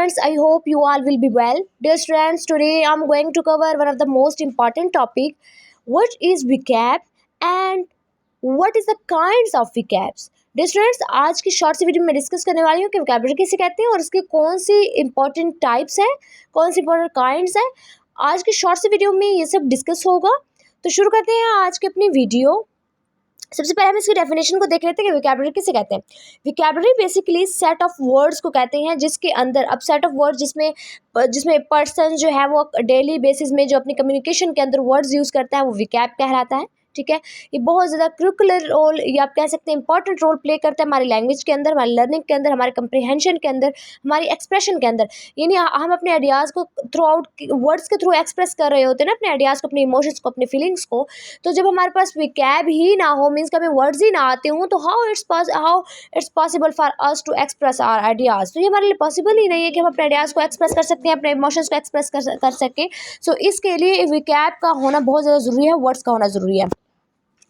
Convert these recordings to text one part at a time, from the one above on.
students, I hope you all will be well. Dear students, today I'm going to cover one of the most important topic. What is vocab and what is the kinds of vocabs? Dear students, आज की short सी video में discuss करने वाली हूँ कि vocabulary किसे कहते हैं और इसके कौन सी इंपॉर्टेंट टाइप्स हैं, कौन सी इंपॉर्टेंट काइंड्स हैं। आज की शॉर्ट सी वीडियो में ये सब डिस्कस होगा। तो शुरू करते हैं आज की अपनी वीडियो। सबसे पहले हम इसकी डेफिनेशन को देख लेते हैं कि विकैबुलरी किसे कहते हैं। विकैबुलरी बेसिकली सेट ऑफ वर्ड्स को कहते हैं जिसके अंदर अब सेट ऑफ वर्ड्स जिसमें पर्सन जो है वो डेली बेसिस में जो अपनी कम्युनिकेशन के अंदर वर्ड्स यूज़ करता है वो विकैब कहलाता है। ठीक है, ये बहुत ज़्यादा क्रिकुलर रोल या आप कह सकते हैं इंपॉर्टेंट रोल प्ले करता है हमारी लैंग्वेज के अंदर, हमारी लर्निंग के अंदर, हमारे कंप्रीहेंशन के अंदर, हमारी एक्सप्रेशन के अंदर। यानी हम अपने आइडियाज़ को थ्रू आउट वर्ड्स के थ्रू एक्सप्रेस कर रहे होते हैं ना, अपने आइडियाज़ को, अपने इमोशंस को, अपने फीलिंग्स को। तो जब हमारे पास विकैब ही ना हो, मीन्स हमें वर्ड्स ही ना आते हों, तो how it's possible for us to express our ideas. तो ये हमारे लिए पॉसिबल ही नहीं है कि हम अपने आइडियाज़ को एक्सप्रेस कर सकते हैं, अपने इमोशंस को एक्सप्रेस कर सकें। सो इसके लिए विकैब का होना बहुत ज़्यादा ज़रूरी है, वर्ड्स का होना ज़रूरी है।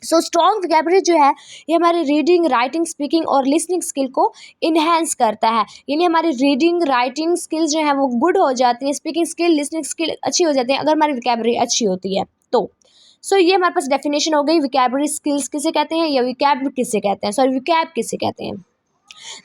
सो स्ट्रॉन्ग वोकैबुलरी जो है ये हमारी रीडिंग, राइटिंग, स्पीकिंग और लिसनिंग स्किल को इन्हेंस करता है। यानी हमारी रीडिंग, राइटिंग स्किल जो है वो गुड हो जाती है, स्पीकिंग स्किल, लिसनिंग स्किल अच्छी हो जाती है अगर हमारी वोकैबुलरी अच्छी होती है तो। सो ये हमारे पास डेफिनेशन हो गई वोकैबुलरी स्किल्स किसे कहते हैं या वोकैब किसे कहते हैं, सॉरी वोकैब किसे कहते हैं।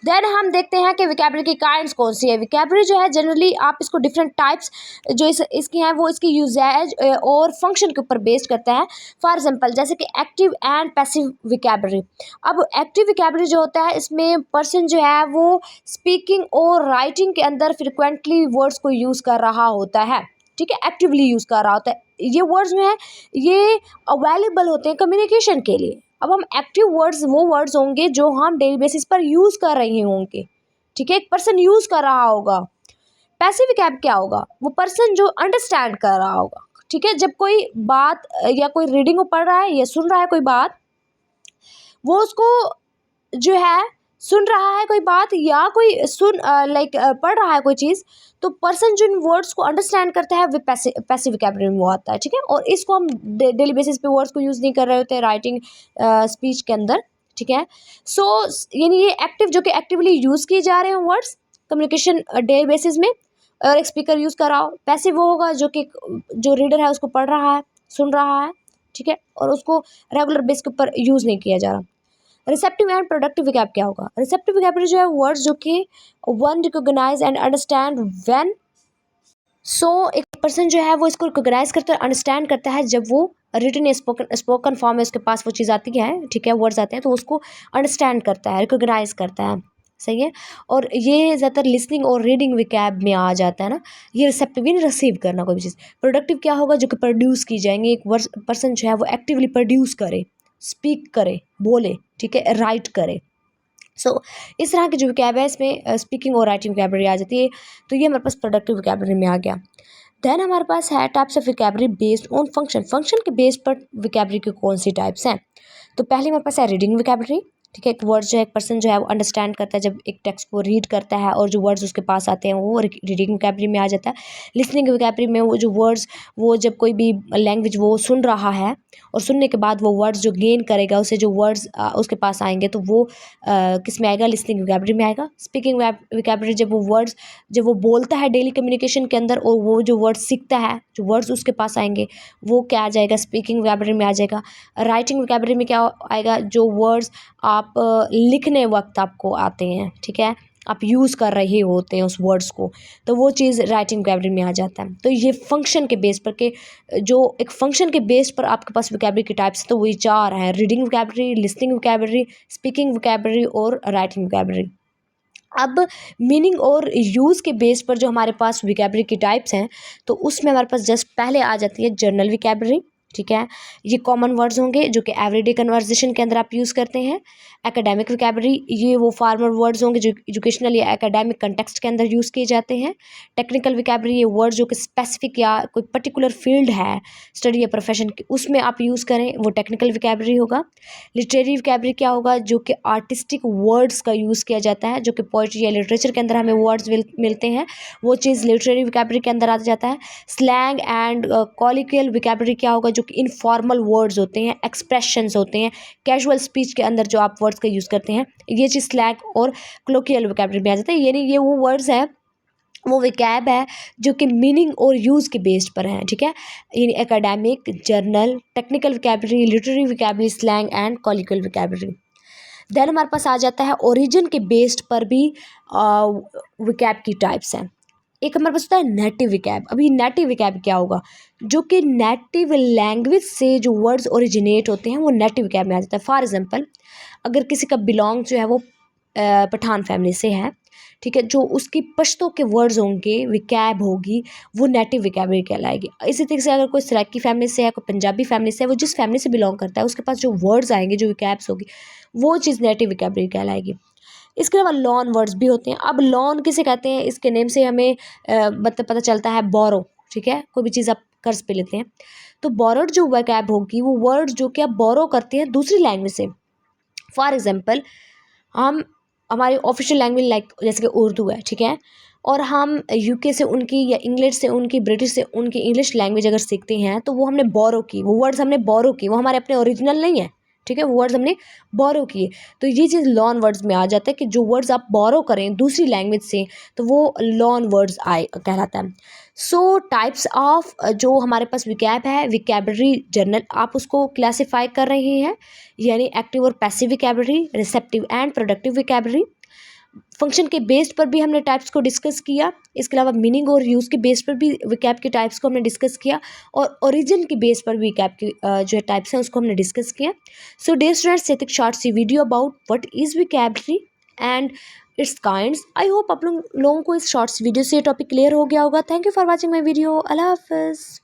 देन हम देखते हैं कि वोकैबुलरी की काइंड्स कौन सी है। वोकैबुलरी जो है जनरली आप इसको डिफरेंट टाइप्स जो इसकी हैं वो इसकी यूजेज और फंक्शन के ऊपर बेस्ड करता है। फॉर एग्जांपल जैसे कि एक्टिव एंड पैसिव वोकैबुलरी। अब एक्टिव वोकैबुलरी जो होता है इसमें पर्सन जो है वो स्पीकिंग और राइटिंग के अंदर फ्रिक्वेंटली वर्ड्स को यूज़ कर रहा होता है। ठीक है, एक्टिवली यूज़ कर रहा होता है। ये वर्ड्स जो हैं ये अवेलेबल होते हैं कम्युनिकेशन के लिए। अब हम एक्टिव वर्ड्स वो वर्ड्स होंगे जो हम डेली बेसिस पर यूज़ कर रहे होंगे। ठीक है, एक पर्सन यूज़ कर रहा होगा। पैसिव वोकैब क्या होगा, वो पर्सन जो अंडरस्टैंड कर रहा होगा। ठीक है, जब कोई बात या कोई रीडिंग को पढ़ रहा है या सुन रहा है कोई बात, वो उसको जो है सुन रहा है कोई बात या कोई पढ़ रहा है कोई चीज़, तो पर्सन जिन वर्ड्स को अंडरस्टैंड करता है वो पैसिव वोकैबुलरी में वो आता है। ठीक है, और इसको हम डेली बेसिस पे वर्ड्स को यूज़ नहीं कर रहे होते राइटिंग स्पीच के अंदर। ठीक है, सो यानी ये एक्टिव जो कि एक्टिवली यूज़ किए जा रहे हैं वर्ड्स कम्युनिकेशन डेली बेसिस में, और एक स्पीकर यूज़ कर रहा हो। पैसिव वो होगा जो कि जो रीडर है उसको पढ़ रहा है, सुन रहा है। ठीक है, और उसको रेगुलर बेस के ऊपर यूज़ नहीं किया जा रहा। रिसेप्टिव एंड प्रोडक्टिव वोकैब क्या होगा। रिसेप्टिव वोकैबुलरी जो है वर्ड्स जो कि one recognise and understand when. So एक पर्सन जो है वो इसको रिकॉग्नाइज करता है, अंडरस्टैंड करता है जब वो रिटन या स्पोकन फॉर्म में उसके पास वो चीज़ आती है। ठीक है, वर्ड्स आते हैं तो उसको अंडरस्टैंड करता है, रिकॉग्नाइज करता है। सही है, और ये ज़्यादातर लिसनिंग और रीडिंग वोकैब में आ जाता है ना। ये रिसेप्टिव यानी रिसीव करना कोई भी चीज़। प्रोडक्टिव क्या होगा, जो कि प्रोड्यूस की जाएंगे। एक पर्सन जो है वो एक्टिवली प्रोड्यूस करे, स्पीक करे, बोले। ठीक है, राइट करे। सो इस तरह की जो वोकैब है इसमें स्पीकिंग और राइटिंग वोकैबुलरी आ जाती है। तो ये हमारे पास प्रोडक्टिव वोकैबुलरी में आ गया। देन हमारे पास है types of vocabulary based on function. Function के बेस पर वोकैबुलरी की कौन सी टाइप्स हैं। तो पहले हमारे पास है रीडिंग वोकैबुलरी। ठीक है, एक वर्ड जो है एक पर्सन जो है वो अंडरस्टैंड करता है जब एक टेक्स्ट को रीड करता है और जो वर्ड्स उसके पास आते हैं वो रीडिंग वोकैबुलरी में आ जाता है। लिसनिंग वोकैबुलरी में वो जो वर्ड्स वो जब कोई भी लैंग्वेज वो सुन रहा है और सुनने के बाद वो वर्ड्स जो गेन करेगा उसे जो वर्ड्स उसके पास आएंगे तो वो किस में आएगा, लिसनिंग वोकैबुलरी में आएगा। स्पीकिंग वोकैबुलरी जब वो बोलता है डेली कम्युनिकेशन के अंदर और वो जो वर्ड्स सीखता है, जो वर्ड्स उसके पास आएंगे वो क्या आ जाएगा, स्पीकिंग वोकैबुलरी में आ जाएगा। राइटिंग वोकैबुलरी में क्या आएगा, जो वर्ड्स आप लिखने वक्त आपको आते हैं। ठीक है, आप यूज़ कर रहे होते हैं उस वर्ड्स को, तो वो चीज़ राइटिंग वोकैबुलरी में आ जाता है। तो ये फंक्शन के बेस पर के जो एक फंक्शन के बेस पर आपके पास वोकैबुलरी की टाइप्स तो वही चार हैं: reading vocabulary, listening vocabulary, speaking vocabulary और राइटिंग वोकैबुलरी। अब मीनिंग और यूज़ के बेस पर जो हमारे पास वोकैबुलरी की टाइप्स हैं तो उसमें हमारे पास जस्ट पहले आ जाती है जनरल वोकैबुलरी। ठीक है, ये कॉमन वर्ड्स होंगे जो कि एवरीडे कन्वर्सेशन के अंदर आप यूज़ करते हैं। एकेडमिक वोकैबुलरी, ये वो फार्मल वर्ड्स होंगे जो एजुकेशनल या एकेडमिक कंटेक्स्ट के अंदर यूज़ किए जाते हैं। टेक्निकल वोकैबुलरी, ये वर्ड जो कि स्पेसिफिक या कोई पर्टिकुलर फील्ड है स्टडी या प्रोफेशन की उसमें आप यूज़ करें, वो टेक्निकल वोकैबुलरी होगा। लिटरेरी वोकैबुलरी क्या होगा, जो कि आर्टिस्टिक वर्ड्स का यूज़ किया जाता है, जो कि पोइट्री या लिटरेचर के अंदर हमें वर्ड्स मिलते हैं, वो चीज़ लिटरेरी वोकैबुलरी के अंदर आ जाता है। स्लैंग एंड कॉलिक्वियल वोकैबुलरी क्या होगा, जो कि इनफॉर्मल वर्ड्स होते हैं, एक्सप्रेशंस होते हैं, कैजुअल स्पीच के अंदर जो आप वर्ड्स का यूज़ करते हैं, ये चीज़ स्लैंग और कॉलिक्वियल वोकैबुलरी में आ जाता है। यानी ये वो वर्ड्स हैं वो विकैब है जो कि मीनिंग और यूज़ के बेस्ड पर है, ठीक है। In academic, journal, technical vocabulary, literary vocabulary, slang and colloquial vocabulary. Then हमारे पास आ जाता है ओरिजिन के बेस्ड पर भी विकैब की टाइप्स हैं। एक हमारे पास होता है नेटिव विकैब। अभी नेटिव विकैब क्या होगा, जो कि नेटिव लैंग्वेज से जो वर्ड्स ओरिजिनेट होते हैं वो नेटिव विकैब में आ जाता है। फॉर एग्जांपल, अगर किसी का बिलोंग जो है वो पठान फैमिली से है, ठीक है, जो उसकी पश्तो के वर्ड्स होंगे, विकैब होगी, वो नेटिव विकैबलरी कहलाएगी। इसी तरीके से अगर कोई सराइकी फैमिली से है, कोई पंजाबी फैमिली से है, वो जिस फैमिली से बिलोंग करता है उसके पास जो वर्ड्स आएंगे, जो विकैब्स होगी, वो चीज़ नेटिव विकैबलरी कहलाएगी। इसके अलावा लॉन वर्ड्स भी होते हैं। अब लॉन किसे कहते हैं, इसके नेम से हमें मतलब पता चलता है बोरो, ठीक है, कोई भी चीज़ आप कर्ज पे लेते हैं तो बोरोड जो वैकैब होगी वो वर्ड जो कि आप बोरो करते हैं दूसरी लैंग्वेज से। फॉर एग्जांपल, हम हमारी ऑफिशियल लैंग्वेज लाइक जैसे कि उर्दू है, ठीक है, और हम यूके से उनकी या इंग्लिश से उनकी, ब्रिटिश से उनकी इंग्लिश लैंग्वेज अगर सीखते हैं तो वो हमने बोरो की, वो वर्ड्स हमने बोरो की, वो हमारे अपने ओरिजिनल नहीं है, ठीक है, वो वर्ड्स हमने बोरो किए। तो ये चीज़ लॉन वर्ड्स में आ जाता है कि जो वर्ड्स आप बोरो करें दूसरी लैंग्वेज से तो वो लॉन वर्ड्स आए कहलाता है। सो टाइप्स ऑफ जो हमारे पास विकैब है, विकैबलरी जर्नल, आप उसको क्लासीफाई कर रहे हैं, यानी एक्टिव और passive vocabulary, receptive and productive vocabulary. Function के बेस्ड पर भी हमने टाइप्स को डिस्कस किया। इसके अलावा मीनिंग और यूज़ के बेस पर भी विकैब के टाइप्स को हमने डिस्कस किया, और ओरिजिन के बेस पर भी विकैब की जो है टाइप्स हैं उसको हमने डिस्कस किया। सो डियर स्टूडेंट्स, ये एक शॉर्ट सी video about what is vocabulary and its kinds. I hope आप लोगों को इस शॉर्ट्स वीडियो से ये टॉपिक क्लियर हो गया होगा। Thank you for watching my video. अल्लाह हाफिज़।